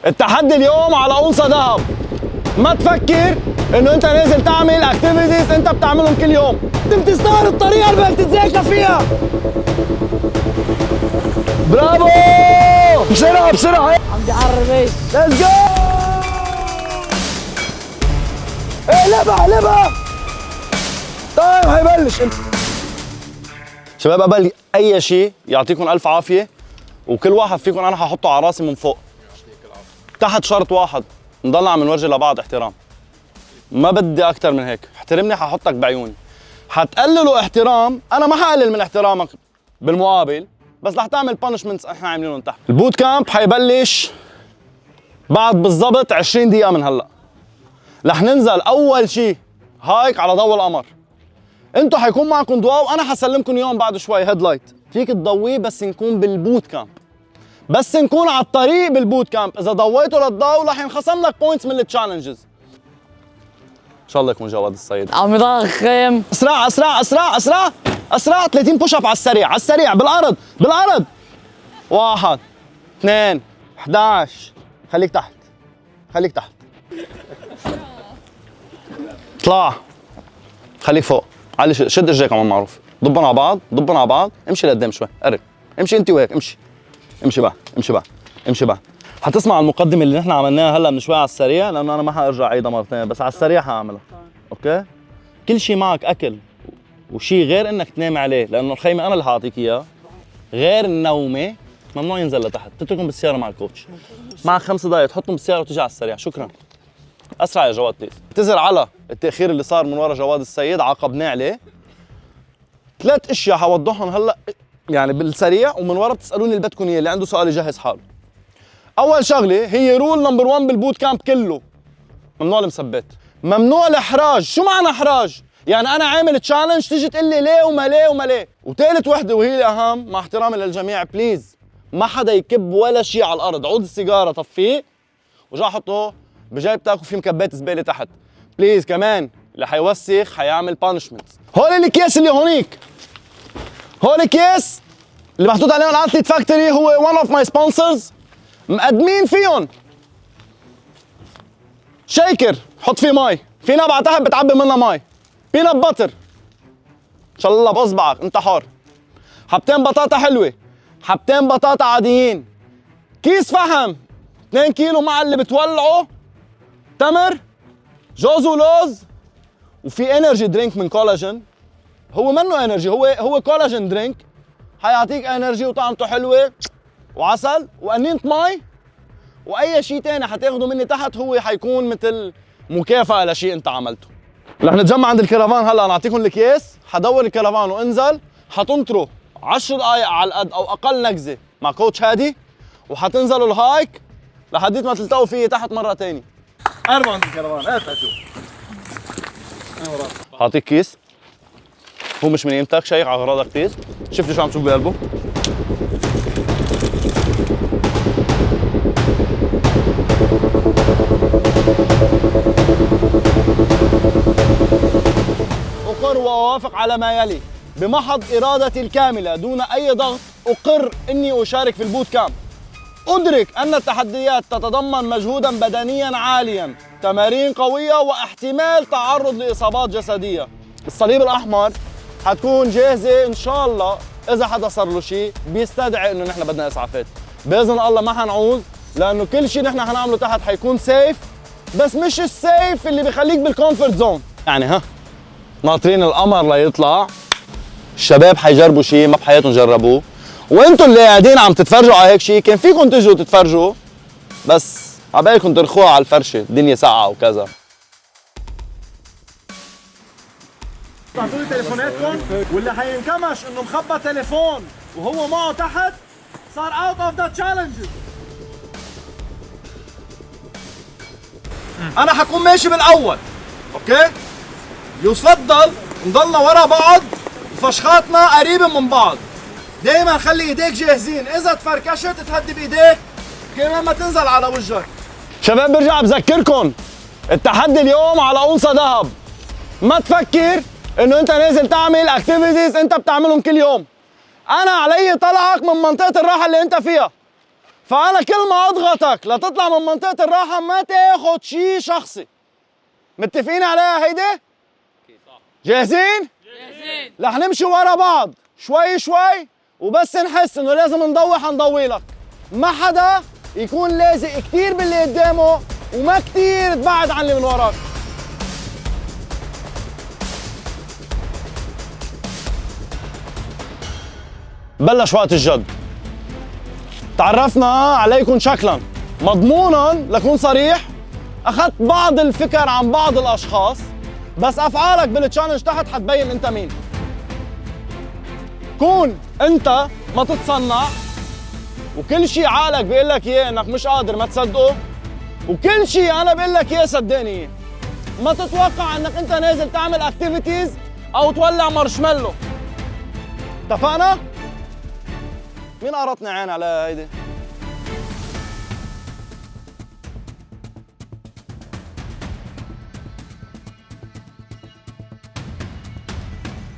التحدي اليوم على أونصة ذهب. ما تفكر انه انت نازل تعمل اكتيفيتيز انت بتعملهم كل يوم. انت بتستغرب الطريقه اللي بدك تتذاكى فيها. برافو، بسرعه بسرعه. عم بيعربش. ليتس جو. اقلبها اقلبها. طيب هيبلش. شباب قبل اي شيء يعطيكم الف عافيه، وكل واحد فيكم انا ححطه على راسي من فوق. تحت شرط واحد، نضلنا عم نورجي لبعض احترام. ما بدي اكثر من هيك، احترمني ححطك بعيوني. حتقللوا احترام، انا ما حقلل من احترامك بالمقابل، بس رح تعمل بانشمنتس احنا عاملينهم تحت. البوت كامب حيبلش بعد بالضبط 20 دقيقة من هلا. رح ننزل أول شيء هايك على ضوء القمر. انتوا حيكون معكم ضوء وانا حسلمكم اياهم بعد شوي هيدلايت. فيك تضويه بس نكون بالبوت كامب. بس نكون على الطريق بالبوت كامب، إذا ضويتوا للضوء رح ينخصم لك بوينتس من التشالنجز. ان شاء الله يكون جواد السيد. عم يضخم. اسرع اسرع اسرع اسرع اسرع. 30 بوش اب على السريع على السريع بالارض بالارض. 1 2 11. خليك تحت خليك تحت. اطلع خليك فوق. علي شد رجليك عم معروف. ضبن على بعض ضبن على بعض. امشي لقدام شوي قرب. امشي انت وهيك امشي. امشي بقى امشي بقى امشي بقى. حتسمع المقدمة اللي نحن عملناها هلا من شوي على السريع، لانه انا ما حارجع اعيدها مرة ثانية، بس على السريع حاعملها. اوكي؟ كل شيء معك اكل وشيء غير انك تنام عليه، لانه الخيمة انا اللي حاعطيك اياه. غير النومة ممنوع ينزل لتحت، تتركهم بالسيارة مع الكوتش. معك 5 دقائق تحطهم بالسيارة وتجي على السريع، شكرا. اسرع يا جواد بليز. اعتذر على التأخير اللي صار من ورا جواد السيد، عاقبناه عليه. 3 اشياء حوضحهم هلا يعني بالسريع، ومن ورا بتسالوني اللي بدكم اياه، اللي عنده سؤال يجهز حاله. اول شغله هي رول نمبر 1 بالبوت كامب كله، ممنوع المثبات، ممنوع الاحراج. شو معنى احراج؟ يعني انا عامل تشالنج تيجي تقول لي ليه وما ليه وما ليه. وثالث وحده وهي الاهم مع احترامي للجميع، بليز ما حدا يكب ولا شيء على الارض. عود السيجاره طفيه وجا حطه بجيبتك وفي مكبات زباله تحت. بليز كمان اللي حيوسخ حيعمل بانشمنت. هول الاكياس اللي هونيك، هول الاكياس اللي محطوط عليهم الاتليت فاكتوري، هو one of my sponsors. مقدمين فيهم شيكر حط فيه مي، في نبعة تحت بتعبي منها مي، بينات باتر ان شاء الله باصبعك انت حر، حبتين بطاطا حلوة، حبتين بطاطا عاديين، كيس فحم 2 كيلو مع اللي بتولعه، تمر، جوز ولوز، وفي انرجي درينك من كولاجين. هو منه انرجي، هو كولاجين درينك، حيعطيك انرجي وطعمته حلوه، وعسل وقنينه مي، واي شيء ثاني حتاخده مني تحت هو حيكون مثل مكافاه لشيء انت عملته. رح نتجمع عند الكرفان هلا، نعطيكم الاكياس، حدور الكرفان وانزل، حتنطروا 10 دقائق على القد او اقل نكزه مع كوتش هادي، وحتنزلوا الهايك لحديت ما تلتقوا فيه تحت مره ثانيه. قربوا عند الكرفان، هات شوف. حاعطيك كيس، هو مش من قيمتك، شيك على اغراضك كيس، شفت شو عم تشوف بقلبه؟ أقر وأوافق على ما يلي بمحض إرادتي الكاملة دون أي ضغط. أقر إني أشارك في البوت كامب. أدرك أن التحديات تتضمن مجهوداً بدنياً عالياً، تمارين قوية، واحتمال تعرض لإصابات جسدية. الصليب الأحمر حتكون جاهزة إن شاء الله إذا حدا صار له شيء بيستدعي إنه نحن بدنا إسعافات. بإذن الله ما حنعوز، لأنه كل شيء نحن حنعمله تحت حيكون سيف، بس مش السيف اللي بيخليك بالكومفورت زون. يعني ها ناطرين القمر ليطلع، الشباب حيجربوا شيء ما بحياتهم جربوه، وانتم اللي قاعدين عم تتفرجوا على هيك شيء كان فيكم تجوا تتفرجوا، بس عبالكم ترخوها على الفرشه، الدنيا ساقعه وكذا. اعطوا لي تليفوناتكم، واللي حينكمش انه مخبى تليفون وهو معه تحت صار اوت اوف ذا تشالنجز. انا حكون ماشي بالاول، اوكي؟ يفضل نضلنا ورا بعض وفشخاتنا قريبه من بعض. دايما خلي ايديك جاهزين، اذا تفركشت تهدي بايديك كمان ما تنزل على وجهك. شباب برجع بذكركم التحدي اليوم على أونصة ذهب. ما تفكر انه انت نازل تعمل اكتيفيتيز انت بتعملهم كل يوم. انا علي طلعك من منطقه الراحه اللي انت فيها. فأنا كل ما أضغطك لتطلع من منطقة الراحة ما تاخد شي شخصي. متفقين عليها هيدي؟ جاهزين؟ جاهزين. رح نمشي ورا بعض شوي شوي، وبس نحس انه لازم نضوي حنضوي لك. ما حدا يكون لازق كتير باللي قدامه وما كتير تبعد عن اللي من وراك. بلش وقت الجد. تعرفنا عليكم شكلا، مضمونا لكون صريح اخذت بعض الفكر عن بعض الاشخاص، بس افعالك بالتشالنج تحت حتبين انت مين. كون انت ما تتصنع، وكل شيء عقلك بيقول لك اياه انك مش قادر ما تصدقه، وكل شيء انا بقول لك اياه صدقني. ما تتوقع انك انت نازل تعمل اكتيفيتيز او تولع مارشميلو. اتفقنا؟ مين قرطني عين على هيدي؟